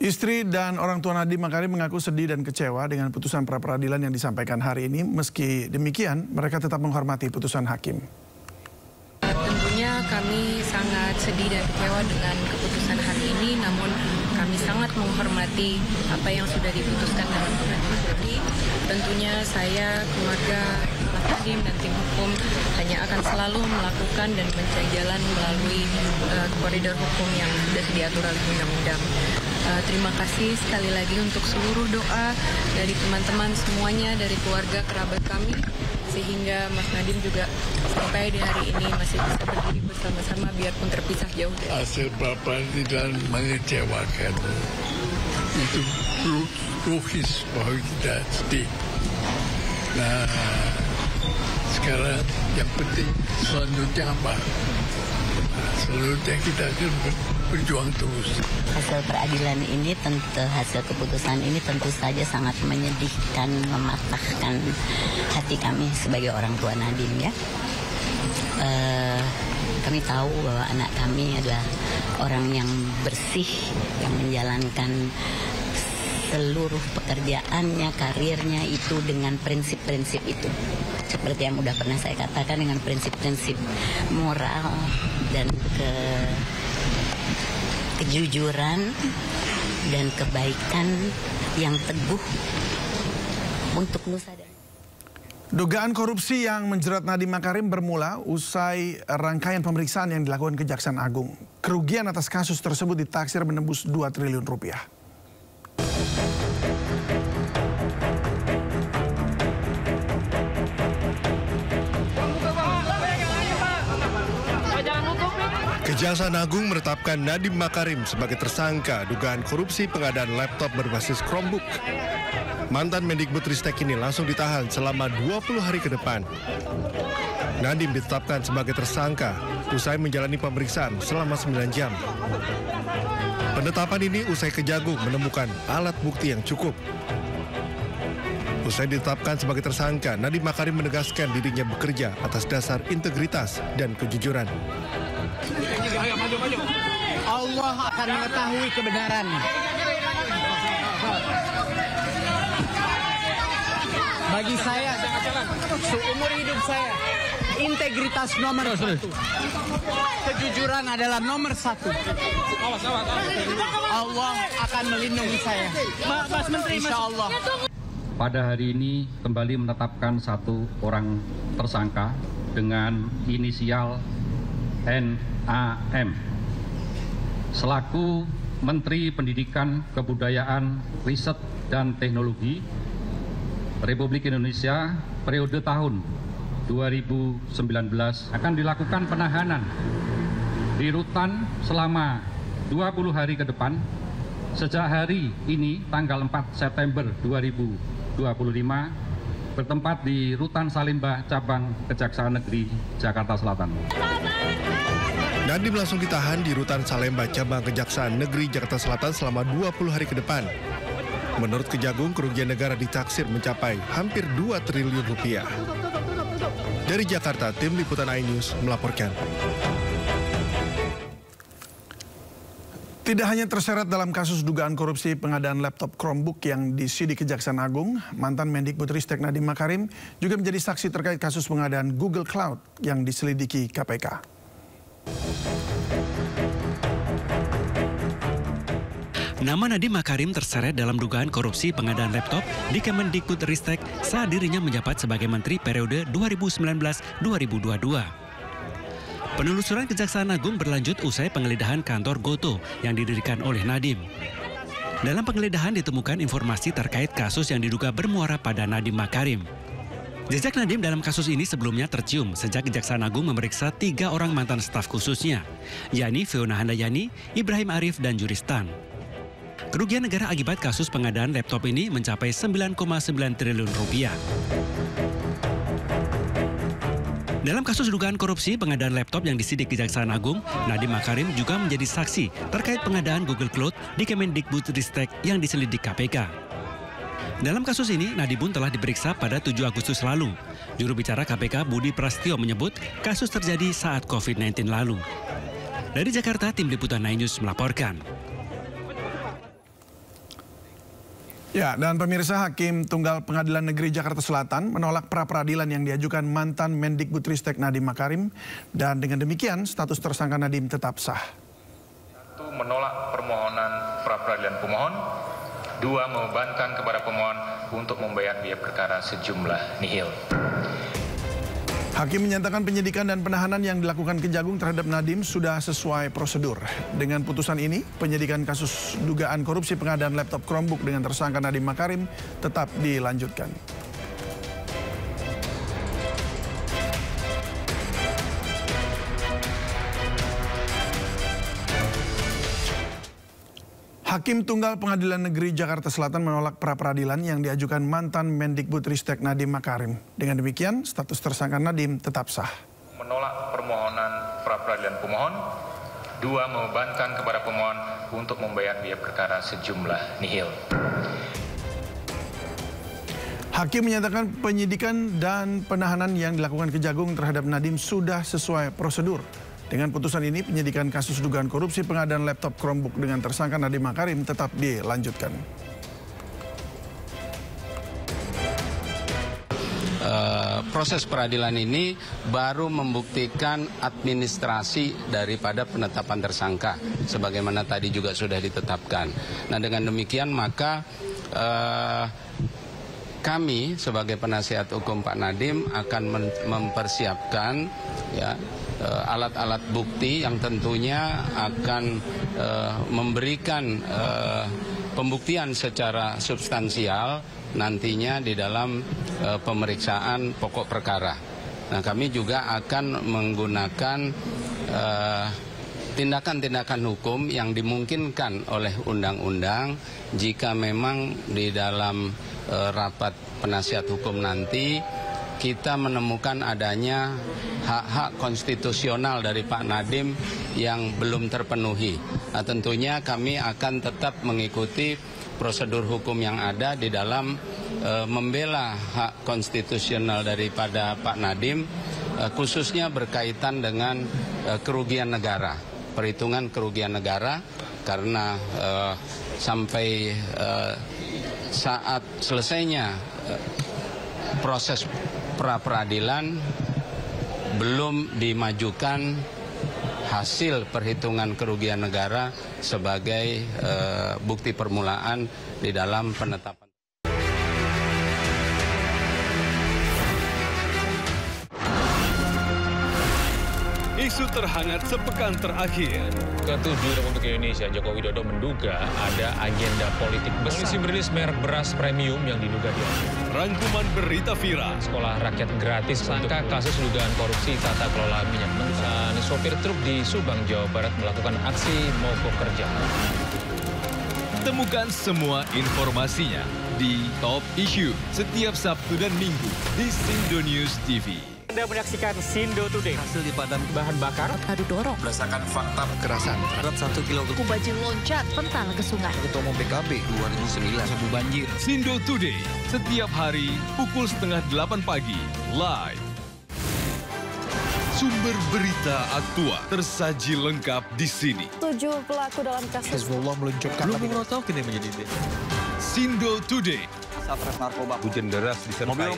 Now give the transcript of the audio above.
Istri dan orang tua Nadiem Makarim mengaku sedih dan kecewa dengan putusan pra-peradilan yang disampaikan hari ini. Meski demikian, mereka tetap menghormati putusan hakim. Tentunya kami sangat sedih dan kecewa dengan keputusan hari ini, namun kami sangat menghormati apa yang sudah diputuskan dalam pengadilan ini. Tentunya saya, keluarga Mas Nadiem dan tim hukum hanya akan selalu melakukan dan mencari jalan melalui koridor hukum yang sudah diatur oleh undang-undang. Terima kasih sekali lagi untuk seluruh doa dari teman-teman semuanya, dari keluarga kerabat kami, sehingga Mas Nadiem juga sampai di hari ini masih bisa berdiri bersama-sama biarpun terpisah jauh. Hasil pra-peradilan mengecewakan. Itu logis bahwa kita sedih. Nah, sekarang yang penting selanjutnya apa? Selanjutnya kita akan berjuang terus. Hasil peradilan ini hasil keputusan ini tentu saja sangat menyedihkan, mematahkan hati kami sebagai orang tua Nadiem ya. Kami tahu bahwa anak kami adalah orang yang bersih, yang menjalankan seluruh pekerjaannya, karirnya itu dengan prinsip-prinsip itu. Seperti yang udah pernah saya katakan, dengan prinsip-prinsip moral dan kejujuran dan kebaikan yang teguh untuk nusa dan Dugaan korupsi yang menjerat Nadiem Makarim bermula usai rangkaian pemeriksaan yang dilakukan Kejaksaan Agung. Kerugian atas kasus tersebut ditaksir menembus 2 triliun rupiah. Kejaksaan Agung menetapkan Nadiem Makarim sebagai tersangka dugaan korupsi pengadaan laptop berbasis Chromebook. Mantan Mendikbudristek ini langsung ditahan selama 20 hari ke depan. Nadiem ditetapkan sebagai tersangka usai menjalani pemeriksaan selama 9 jam. Penetapan ini usai Kejagung menemukan alat bukti yang cukup. Usai ditetapkan sebagai tersangka, Nadiem Makarim menegaskan dirinya bekerja atas dasar integritas dan kejujuran. Allah akan mengetahui kebenaran. Bagi saya, seumur hidup saya, integritas nomor 1. Kejujuran adalah nomor 1. Allah akan melindungi saya. Mas Menteri, insya Allah. Pada hari ini kembali menetapkan 1 orang tersangka dengan inisial NAM selaku Menteri Pendidikan, Kebudayaan, Riset, dan Teknologi Republik Indonesia periode tahun 2019 akan dilakukan penahanan di rutan selama 20 hari ke depan sejak hari ini tanggal 4 September 2025 bertempat di Rutan Salemba Cabang Kejaksaan Negeri Jakarta Selatan. Nadiem langsung ditahan di Rutan Salemba Cabang Kejaksaan Negeri Jakarta Selatan selama 20 hari ke depan. Menurut Kejagung, kerugian negara ditaksir mencapai hampir 2 triliun rupiah. Dari Jakarta, tim Liputan iNews melaporkan. Tidak hanya terseret dalam kasus dugaan korupsi pengadaan laptop Chromebook yang disidik Kejaksaan Agung, mantan Mendikbudristek Nadiem Makarim juga menjadi saksi terkait kasus pengadaan Google Cloud yang diselidiki KPK. Nama Nadiem Makarim terseret dalam dugaan korupsi pengadaan laptop di Kemendikbudristek saat dirinya menjabat sebagai Menteri periode 2019-2022. Penelusuran Kejaksaan Agung berlanjut usai penggeledahan kantor Gotoh yang didirikan oleh Nadiem. Dalam penggeledahan ditemukan informasi terkait kasus yang diduga bermuara pada Nadiem Makarim. Jejak Nadiem dalam kasus ini sebelumnya tercium sejak Kejaksaan Agung memeriksa 3 orang mantan staf khususnya, yakni Fiona Handayani, Ibrahim Arif, dan Juristan. Kerugian negara akibat kasus pengadaan laptop ini mencapai 9,9 triliun rupiah. Dalam kasus dugaan korupsi pengadaan laptop yang disidik Kejaksaan Agung, Nadiem Makarim juga menjadi saksi terkait pengadaan Google Cloud di Kemendikbudristek yang diselidik KPK. Dalam kasus ini, Nadiem pun telah diperiksa pada 7 Agustus lalu. Juru bicara KPK Budi Prasetyo menyebut kasus terjadi saat COVID-19 lalu. Dari Jakarta, tim Liputan iNews melaporkan. Ya, dan pemirsa, Hakim Tunggal Pengadilan Negeri Jakarta Selatan menolak pra-peradilan yang diajukan mantan Mendikbudristek Nadiem Makarim, dan dengan demikian status tersangka Nadiem tetap sah. 1. Menolak permohonan pra-peradilan pemohon. 2. Membebankan kepada pemohon untuk membayar biaya perkara sejumlah nihil. Hakim menyatakan penyidikan dan penahanan yang dilakukan Kejagung terhadap Nadiem sudah sesuai prosedur. Dengan putusan ini, penyidikan kasus dugaan korupsi pengadaan laptop Chromebook dengan tersangka Nadiem Makarim tetap dilanjutkan. Hakim Tunggal Pengadilan Negeri Jakarta Selatan menolak pra-peradilan yang diajukan mantan Mendikbudristek Nadiem Makarim. Dengan demikian, status tersangka Nadiem tetap sah. Menolak permohonan pra-peradilan pemohon. 2. Membebankan kepada pemohon untuk membayar biaya perkara sejumlah nihil. Hakim menyatakan penyidikan dan penahanan yang dilakukan Kejagung terhadap Nadiem sudah sesuai prosedur. Dengan putusan ini, penyidikan kasus dugaan korupsi pengadaan laptop Chromebook dengan tersangka Nadiem Makarim tetap dilanjutkan. Proses peradilan ini baru membuktikan administrasi daripada penetapan tersangka, sebagaimana tadi juga sudah ditetapkan. Nah, dengan demikian maka kami sebagai penasihat hukum Pak Nadiem akan mempersiapkan ya alat-alat bukti yang tentunya akan memberikan pembuktian secara substansial nantinya di dalam pemeriksaan pokok perkara. Nah, kami juga akan menggunakan tindakan-tindakan hukum yang dimungkinkan oleh undang-undang jika memang di dalam rapat penasihat hukum nanti kita menemukan adanya hak-hak konstitusional dari Pak Nadiem yang belum terpenuhi. Nah, tentunya kami akan tetap mengikuti prosedur hukum yang ada di dalam membela hak konstitusional daripada Pak Nadiem, khususnya berkaitan dengan kerugian negara, perhitungan kerugian negara, karena sampai saat selesainya proses pra-peradilan belum dimajukan hasil perhitungan kerugian negara sebagai bukti permulaan di dalam penetapan. Isu terhangat sepekan terakhir. Ke-7 Republik Indonesia, Joko Widodo menduga ada agenda politik besar. Polisi merilis merek beras premium yang diduga diambil. Rangkuman berita viral. Sekolah rakyat gratis sangka kasus dugaan korupsi tata kelola minyak mentah. Sopir truk di Subang, Jawa Barat melakukan aksi mogok kerja. Temukan semua informasinya di Top Issue setiap Sabtu dan Minggu di Sindo News TV. Anda menyaksikan Sindo Today. Hasil di Padang bahan bakar adu dorong. Berdasarkan fakta kekerasan terhadap 1 kilo baju loncat pental ke sungai. Ketua Umum PKB 2009 sabu banjir. Sindo Today setiap hari pukul 7:30 pagi live. Sumber berita aktual tersaji lengkap di sini. 7 pelaku dalam kasus Hezbollah meluncurkan tahu kini menjadi Sindo Today. Satres narkoba. Hujan deras disertai